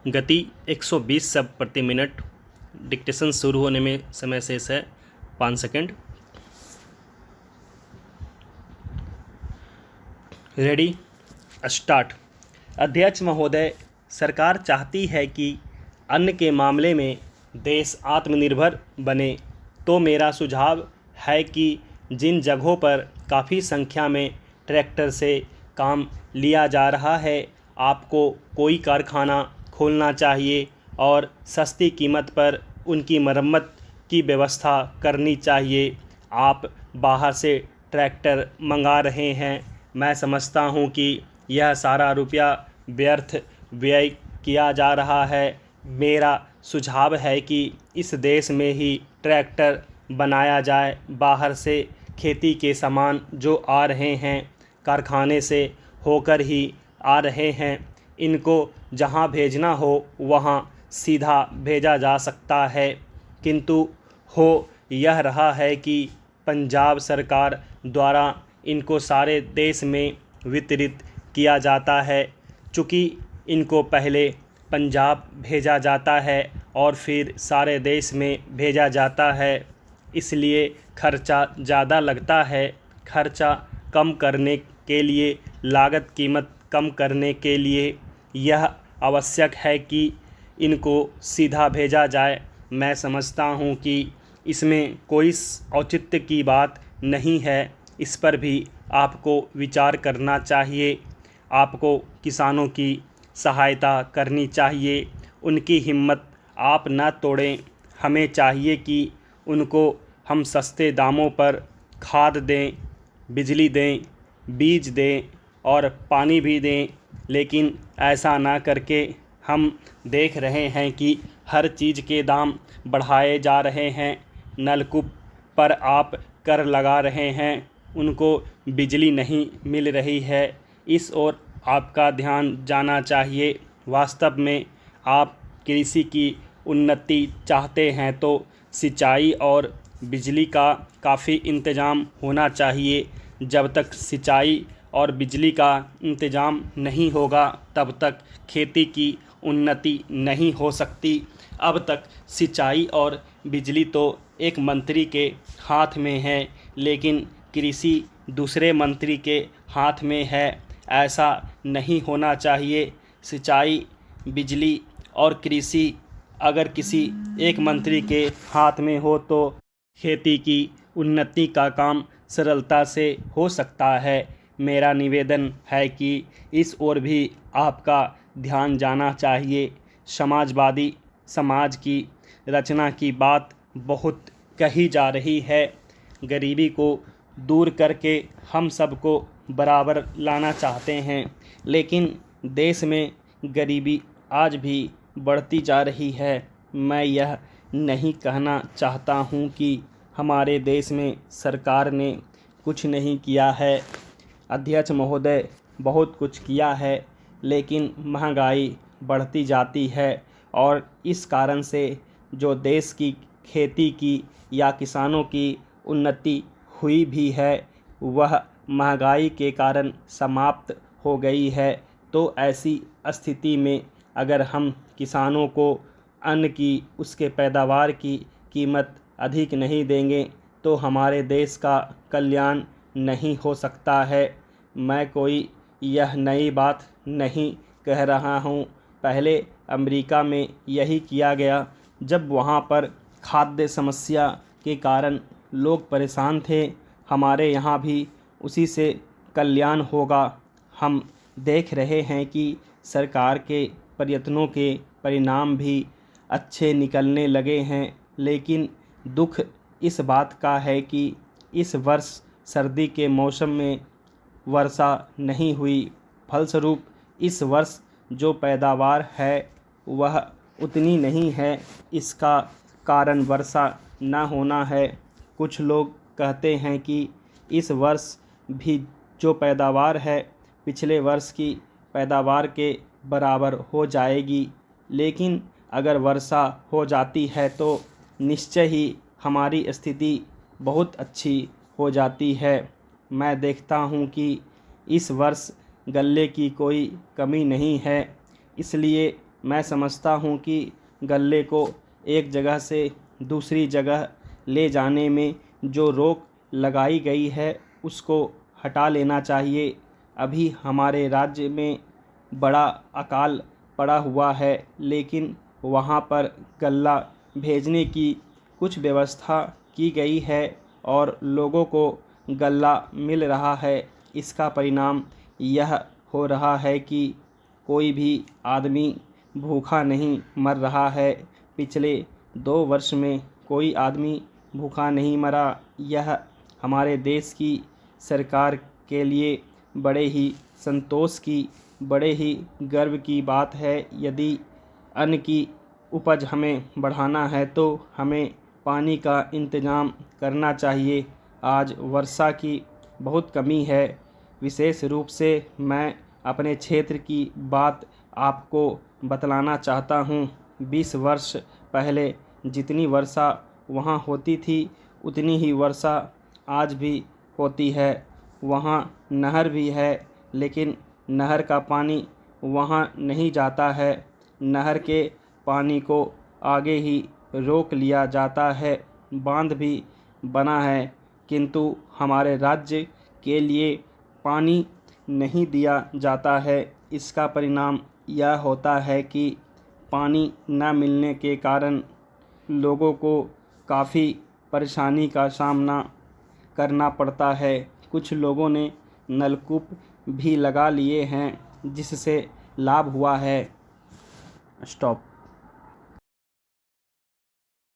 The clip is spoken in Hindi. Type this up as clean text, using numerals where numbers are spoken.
गति 120 शब्द प्रति मिनट। डिक्टेशन शुरू होने में समय शेष है 5 सेकंड। Ready, start. अध्यक्ष महोदय, सरकार चाहती है कि अन्न के मामले में देश आत्मनिर्भर बने, तो मेरा सुझाव है कि जिन जगहों पर काफ़ी संख्या में ट्रैक्टर से काम लिया जा रहा है, आपको कोई कारखाना खोलना चाहिए और सस्ती कीमत पर उनकी मरम्मत की व्यवस्था करनी चाहिए। आप बाहर से ट्रैक्टर मंगा रहे हैं। मैं समझता हूं कि यह सारा रुपया व्यर्थ व्यय किया जा रहा है। मेरा सुझाव है कि इस देश में ही ट्रैक्टर बनाया जाए। बाहर से खेती के सामान जो आ रहे हैं, कारखाने से होकर ही आ रहे हैं। इनको जहां भेजना हो वहां सीधा भेजा जा सकता है, किंतु हो यह रहा है कि पंजाब सरकार द्वारा इनको सारे देश में वितरित किया जाता है। चूँकि इनको पहले पंजाब भेजा जाता है और फिर सारे देश में भेजा जाता है, इसलिए खर्चा ज़्यादा लगता है। खर्चा कम करने के लिए, लागत कीमत कम करने के लिए यह आवश्यक है कि इनको सीधा भेजा जाए। मैं समझता हूँ कि इसमें कोई औचित्य की बात नहीं है। इस पर भी आपको विचार करना चाहिए। आपको किसानों की सहायता करनी चाहिए। उनकी हिम्मत आप न तोड़ें। हमें चाहिए कि उनको हम सस्ते दामों पर खाद दें, बिजली दें, बीज दें और पानी भी दें, लेकिन ऐसा ना करके हम देख रहे हैं कि हर चीज़ के दाम बढ़ाए जा रहे हैं। नलकूप पर आप कर लगा रहे हैं, उनको बिजली नहीं मिल रही है। इस ओर आपका ध्यान जाना चाहिए। वास्तव में आप कृषि की उन्नति चाहते हैं तो सिंचाई और बिजली का काफ़ी इंतज़ाम होना चाहिए। जब तक सिंचाई और बिजली का इंतज़ाम नहीं होगा, तब तक खेती की उन्नति नहीं हो सकती। अब तक सिंचाई और बिजली तो एक मंत्री के हाथ में है, लेकिन कृषि दूसरे मंत्री के हाथ में है। ऐसा नहीं होना चाहिए। सिंचाई, बिजली और कृषि अगर किसी एक मंत्री के हाथ में हो तो खेती की उन्नति का काम सरलता से हो सकता है। मेरा निवेदन है कि इस ओर भी आपका ध्यान जाना चाहिए। समाजवादी समाज की रचना की बात बहुत कही जा रही है। गरीबी को दूर करके हम सबको बराबर लाना चाहते हैं, लेकिन देश में गरीबी आज भी बढ़ती जा रही है। मैं यह नहीं कहना चाहता हूँ कि हमारे देश में सरकार ने कुछ नहीं किया है। अध्यक्ष महोदय, बहुत कुछ किया है, लेकिन महंगाई बढ़ती जाती है और इस कारण से जो देश की खेती की या किसानों की उन्नति हुई भी है, वह महंगाई के कारण समाप्त हो गई है। तो ऐसी स्थिति में अगर हम किसानों को अन्न की, उसके पैदावार की कीमत अधिक नहीं देंगे तो हमारे देश का कल्याण नहीं हो सकता है। मैं कोई यह नई बात नहीं कह रहा हूँ। पहले अमेरिका में यही किया गया, जब वहाँ पर खाद्य समस्या के कारण लोग परेशान थे। हमारे यहाँ भी उसी से कल्याण होगा। हम देख रहे हैं कि सरकार के प्रयत्नों के परिणाम भी अच्छे निकलने लगे हैं, लेकिन दुख इस बात का है कि इस वर्ष सर्दी के मौसम में वर्षा नहीं हुई। फलस्वरूप इस वर्ष जो पैदावार है वह उतनी नहीं है। इसका कारण वर्षा न होना है। कुछ लोग कहते हैं कि इस वर्ष भी जो पैदावार है पिछले वर्ष की पैदावार के बराबर हो जाएगी, लेकिन अगर वर्षा हो जाती है तो निश्चय ही हमारी स्थिति बहुत अच्छी हो जाती है। मैं देखता हूँ कि इस वर्ष गल्ले की कोई कमी नहीं है, इसलिए मैं समझता हूँ कि गल्ले को एक जगह से दूसरी जगह ले जाने में जो रोक लगाई गई है उसको हटा लेना चाहिए। अभी हमारे राज्य में बड़ा अकाल पड़ा हुआ है, लेकिन वहाँ पर गल्ला भेजने की कुछ व्यवस्था की गई है और लोगों को गल्ला मिल रहा है। इसका परिणाम यह हो रहा है कि कोई भी आदमी भूखा नहीं मर रहा है। पिछले 2 वर्ष में कोई आदमी भूखा नहीं मरा। यह हमारे देश की सरकार के लिए बड़े ही संतोष की, बड़े ही गर्व की बात है। यदि अन्न की उपज हमें बढ़ाना है तो हमें पानी का इंतज़ाम करना चाहिए। आज वर्षा की बहुत कमी है। विशेष रूप से मैं अपने क्षेत्र की बात आपको बतलाना चाहता हूँ। 20 वर्ष पहले जितनी वर्षा वहाँ होती थी उतनी ही वर्षा आज भी होती है। वहाँ नहर भी है, लेकिन नहर का पानी वहाँ नहीं जाता है। नहर के पानी को आगे ही रोक लिया जाता है। बांध भी बना है, किंतु हमारे राज्य के लिए पानी नहीं दिया जाता है। इसका परिणाम यह होता है कि पानी न मिलने के कारण लोगों को काफ़ी परेशानी का सामना करना पड़ता है। कुछ लोगों ने नलकूप भी लगा लिए हैं, जिससे लाभ हुआ है। स्टॉप।